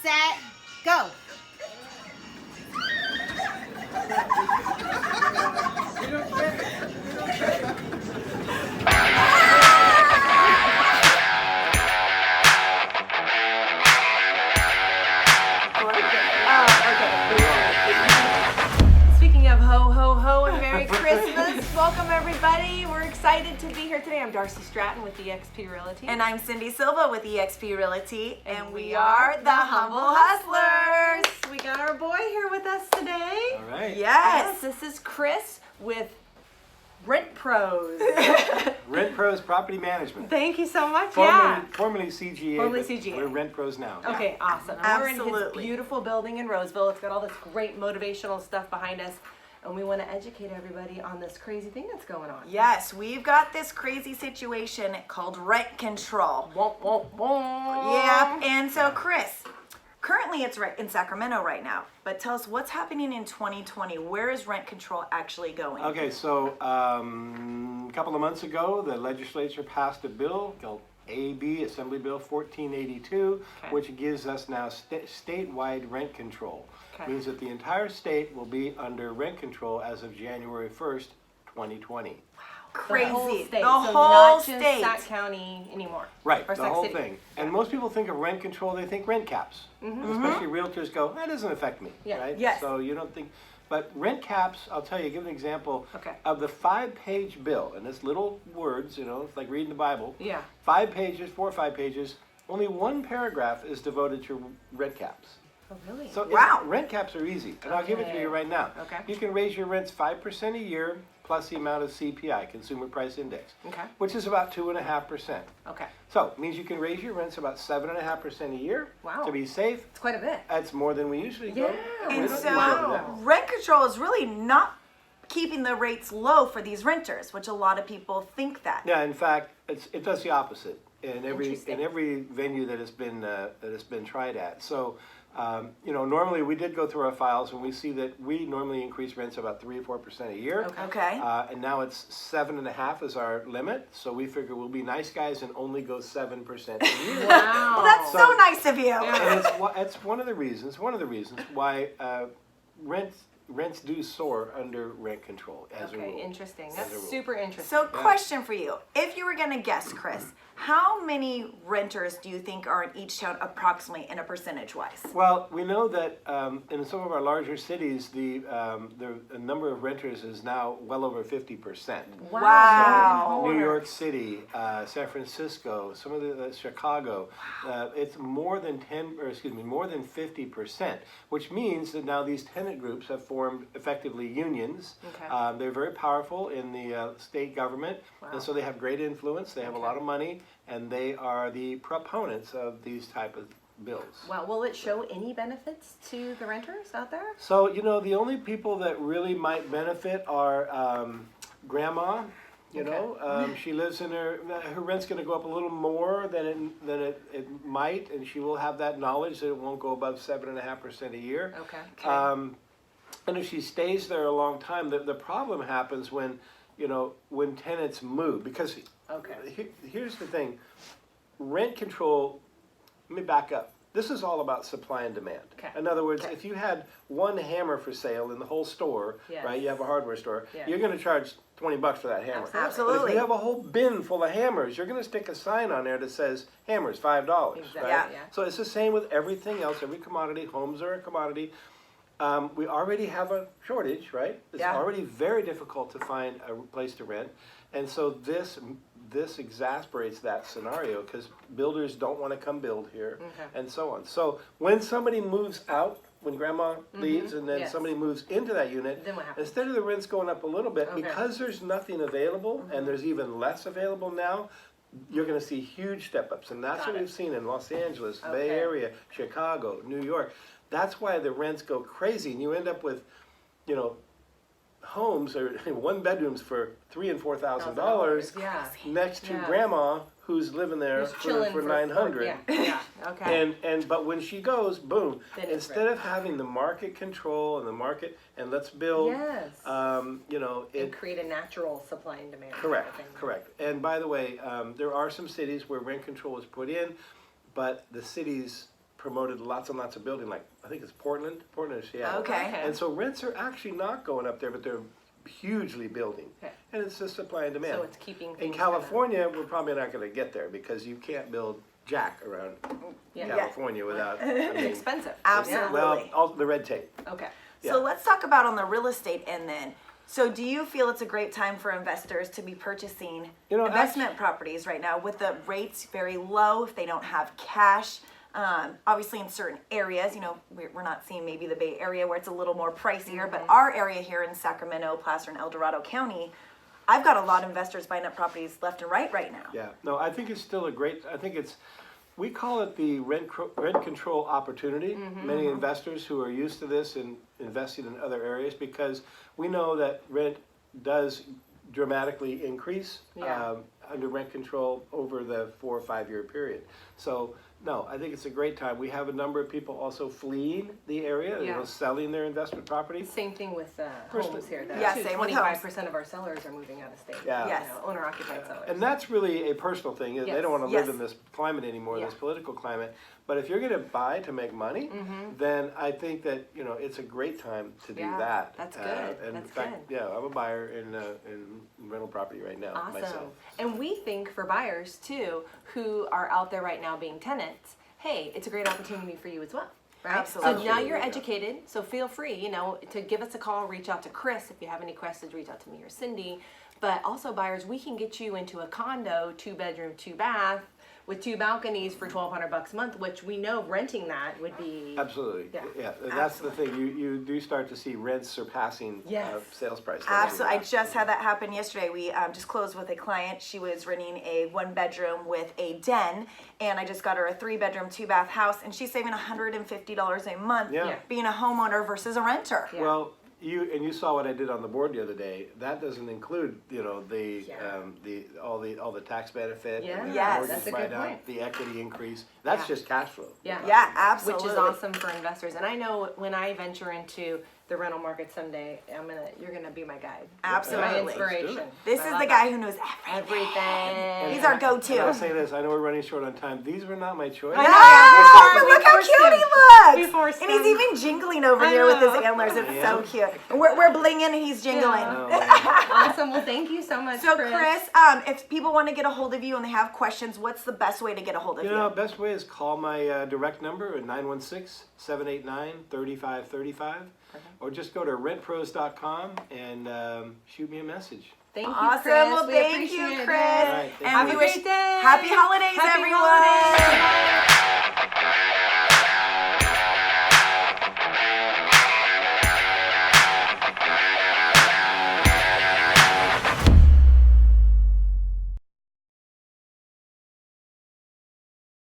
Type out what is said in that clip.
set, go. Speaking of ho, ho, ho, and Merry Christmas, welcome everybody. We're excited to be here today. I'm Darcy Stratton with eXp Realty. And I'm Cindy Silva with eXp Realty, and we are the Humble Hustlers. We got our boy here with us today. All right. Yes. This is Chris with Rent Pros. Rent Pros Property Management. Thank you so much. Formerly CGA. Formerly but CGA. We're Rent Pros now. Okay, awesome. And we're in his Absolutely. beautiful building in Roseville. It's got all this great motivational stuff behind us, and we want to educate everybody on this crazy thing that's going on. Yes, we've got this crazy situation called rent control. Womp, womp, womp. Yep. And so, Chris, currently it's right in Sacramento right now, but tell us what's happening in 2020. Where is rent control actually going? Okay, so a couple of months ago, the legislature passed a bill called AB, Assembly Bill 1482, Okay. which gives us now statewide rent control. Okay. Means that the entire state will be under rent control as of January 1st, 2020. Crazy. The whole state. The So whole not just state. Sac County anymore. Right, Or the Sac whole City. thing. And most people think of rent control, they think rent caps. Especially realtors go, that doesn't affect me, Yeah. right? Yes. So you don't think, but rent caps, I'll tell you, give an example Okay. of the 5-page bill, and it's little words, you know, it's like reading the Bible. Yeah. 5 pages, 4 or 5 pages, only one paragraph is devoted to rent caps. Oh, really? So Wow. rent caps are easy, and I'll give it to Okay. you right now. Okay. You can raise your rents 5% a year plus the amount of CPI, Consumer Price Index, Okay. which is about 2.5%. Okay. So it means you can raise your rents about 7.5% a year. Wow. To be safe, It's quite a bit. that's more than we usually go. Yeah. We And don't so, usually do that. rent control is really not keeping the rates low for these renters, which a lot of people think that. Yeah, in fact, it does the opposite in Interesting. every venue that has been tried at. So, you know, normally we did go through our files and we see that we normally increase rents about 3 or 4% a year. Okay. Okay. And now it's 7.5 is our limit. So we figure we'll be nice guys and only go 7% a year. Wow. Well, that's so nice of you. And it's one of the reasons why rents do soar under rent control as a Okay, rule. interesting. As That's a rule. super interesting. So, question for you. If you were going to guess, Chris, how many renters do you think are in each town approximately in a percentage wise? Well, we know that in some of our larger cities, the number of renters is now well over 50%. Wow. New York City, San Francisco, some of the Chicago, it's more than 50%, which means that now these tenant groups have formed effectively unions. Okay. They're very powerful in the state government, and so they have great influence. They have a lot of money, and they are the proponents of these type of bills. Well, will it show any benefits to the renters out there? So, you know, the only people that really might benefit are grandma. You know, she lives in her rent's going to go up a little more than it might, and she will have that knowledge that it won't go above 7.5% a year. Okay. And if she stays there a long time, the problem happens when, you know, when tenants move. Because here's the thing, rent control, let me back up. This is all about supply and demand. Okay. In other words, if you had one hammer for sale in the whole store, Yes. right, you have a hardware store, Yes. you're going to charge $20 for that hammer. But if Absolutely. you have a whole bin full of hammers, you're going to stick a sign on there that says hammers, $5. Exactly. Right? Yeah. So it's the same with everything else, every commodity. Homes are a commodity. We already have a shortage, right? It's Yeah. already very difficult to find a place to rent. And so this exasperates that scenario because builders don't want to come build here and so on. So when somebody moves out, when grandma leaves and then Yes. somebody moves into that unit, Then what happens? instead of the rents going up a little bit, Okay. because there's nothing available and there's even less available now, you're going to see huge step ups. And that's Got what it. we've seen in Los Angeles, Bay Okay. Area, Chicago, New York. That's why the rents go crazy and you end up with, you know, homes or one bedrooms for $3,000 and $4,000 Yeah. next to Yeah. grandma who's living there Who's for chilling $900. Yeah. Yeah. Okay. But when she goes, boom, Then it's instead of having the market control and the market and let's build, Yes. you know, And it create a natural supply and demand. correct, kind of thing. correct. And by the way, there are some cities where rent control is put in, but the cities promoted lots and lots of building, like I think it's Portland or Seattle. Okay. And so rents are actually not going up there, but they're hugely building. Okay. And it's just supply and demand. So it's keeping In things California, we're probably not going to get there because you can't build jack around Yeah. California without, I It's mean, expensive. Absolutely. well, all the red tape. Yeah. Okay. Yeah. So let's talk about on the real estate end then. So do you feel it's a great time for investors to be purchasing You know, investment properties right now with the rates very low if they don't have cash? Obviously in certain areas, you know, we're not seeing maybe the Bay Area where it's a little more pricier, but our area here in Sacramento, Placer, and El Dorado County, I've got a lot of investors buying up properties left and right now. Yeah, no, I think it's still a great, I think it's, we call it the rent control opportunity. Many investors who are used to this and investing in other areas, because we know that rent does dramatically increase Yeah. under rent control over the 4 or 5 year period. So, no, I think it's a great time. We have a number of people also fleeing the area, you Yeah. know, selling their investment properties. Same thing with First- homes here. Yeah, same with homes. 25% of our sellers are moving out of state. Yeah. Yes. Owner occupied sellers. And that's really a personal thing. They Yes. don't want to Yes. live in this climate anymore, Yeah. this political climate. But if you're going to buy to make money, then I think that, you know, it's a great time to do Yeah, that. that's good. And That's in fact, good. yeah, I'm a buyer in rental property right now Awesome. myself. And we think for buyers too, who are out there right now being tenants, hey, it's a great opportunity for you as well. Right? Absolutely. So now you're Yeah. educated, so feel free, you know, to give us a call, reach out to Chris. If you have any questions, reach out to me or Cindy. But also buyers, we can get you into a condo, 2-bedroom, 2-bath, with 2 balconies for $1,200 a month, which we know renting that would be. Absolutely. Yeah. And that's the thing. You do start to see rents surpassing Yes. sales price. Absolutely. I just had that happen yesterday. We just closed with a client. She was renting a 1-bedroom with a den, and I just got her a 3-bedroom, 2-bath house, and she's saving $150 a month Yeah. Yeah. being a homeowner versus a renter. Yeah. Well, you saw what I did on the board the other day. That doesn't include, you know, all the tax benefit, Yeah. and the Yes. mortgage That's a good write-down, point. the equity increase. That's Yeah. just cash flow. Yeah. Yeah, absolutely. Which is awesome for investors. And I know when I venture into the rental market someday, you're gonna be my guide. Absolutely. My Let's do it. inspiration. This I is love the it. guy who knows everything. Everything. He's our And I'll go-to. say this, I know we're running short on time. These were not my choice. I No, know. but look how forced cute him. he looks. We forced And he's him. even jingling over I here with his know. antlers. It's Yeah. so cute. And we're blinging and he's jingling. Yeah. Oh, man. Awesome. Well, thank you so much, So Chris. Chris, if people want to get a hold of you and they have questions, what's the best way to get a hold of You you? know, best way is call my direct number at 916-789-3535. Or just go to rentpros.com and shoot me a message. Thank you, Awesome. Chris. Well, We thank appreciate you, it. Chris. All right, thank And Have we a wish great day. happy holidays, Happy everyone. holidays.